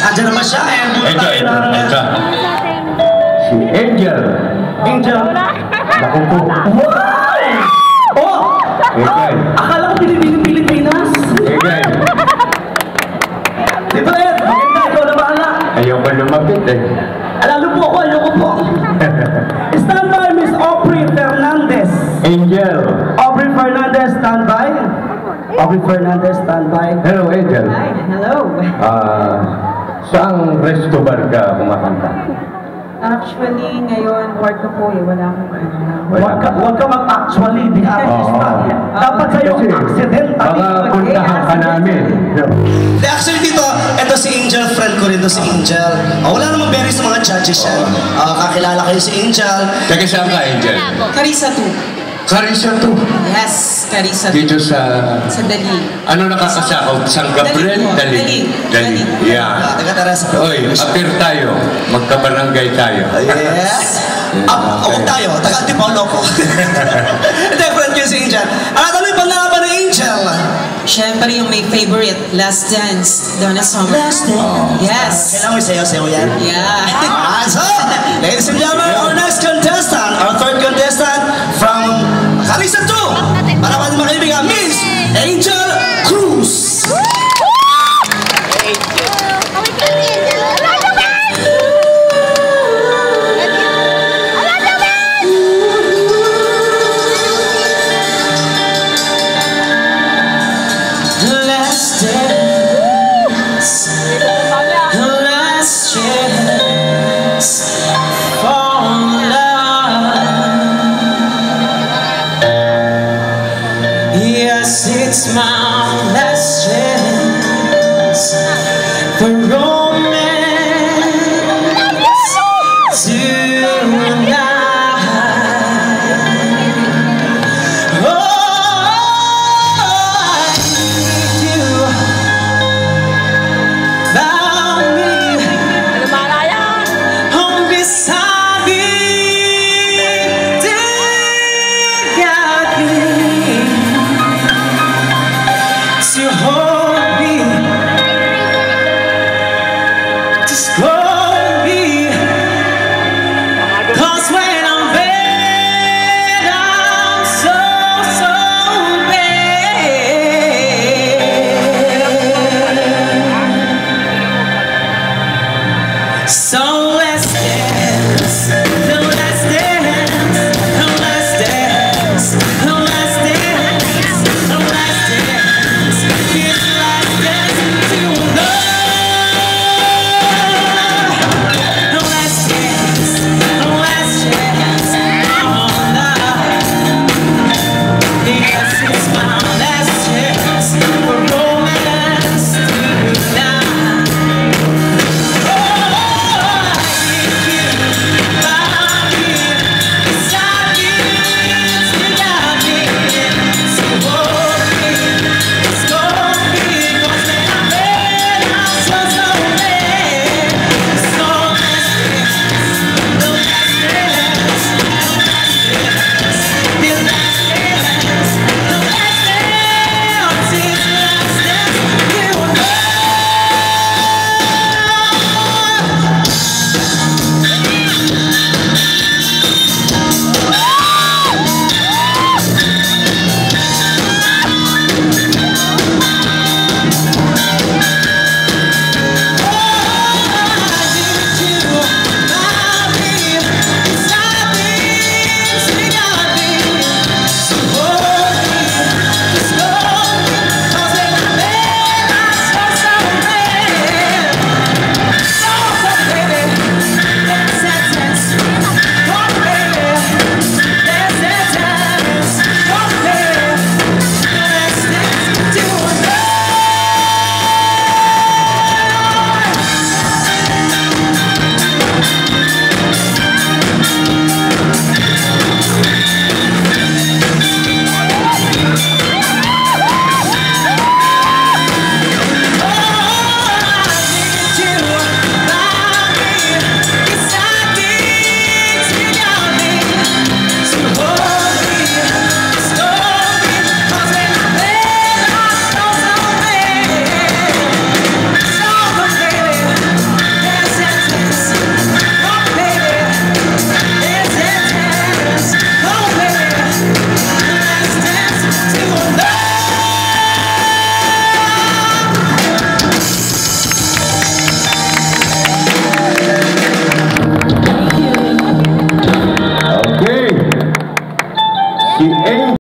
Andiyan naman siya eh. Ito. Si Angel. Angel. Naku po. Wow! Oh! Egay. Akala ko Pilipinas. Egay. Dito eh, maganda, ikaw na bahala. Ayaw ko lumapit eh. Alalo po ako, ayoko po. Stand by, Miss Aubrey Fernandez. Angel. Aubrey Fernandez, stand by. Aubrey Fernandez, stand by. Hello, Angel. Hi, hello. Saang resto bar ka kumakanta? Actually, ngayon, work ko po eh. Wala akong ano. Huwag ka mag-actually, di artista. Dapat sa'yo Kasi accident. baka puntahan ka namin. Actually dito, ito si Angel, friend ko rin to si Angel. Wala namang berry sa mga judges yan. Kakilala kayo si Angel. Taga saan ka, Angel? Carissa 2. Carissa to. Yes, Carissa 2. Dito sa... Sa Dali. Ano nakakasakop? San Gabriel? Dali. Yeah. Taga Teresa. Oy, appear tayo. Magkabarangay tayo. Yes. Huwag tayo. Taga Antipolo ko. Hindi, friend ko si Angel. Ano yung panlaban ng Angel? Siyempre yung may favorite, Last Dance, Donna Summer. Last Dance. Yes. Kailangan mo sayo yan? Yeah. So, ladies and gentlemen, our next contestant, our third contestant from Carissa 2. Para pa mga kaibigan, Miss Angel Cruz. Last dance, last chance for love. Yes, it's my last chance for all.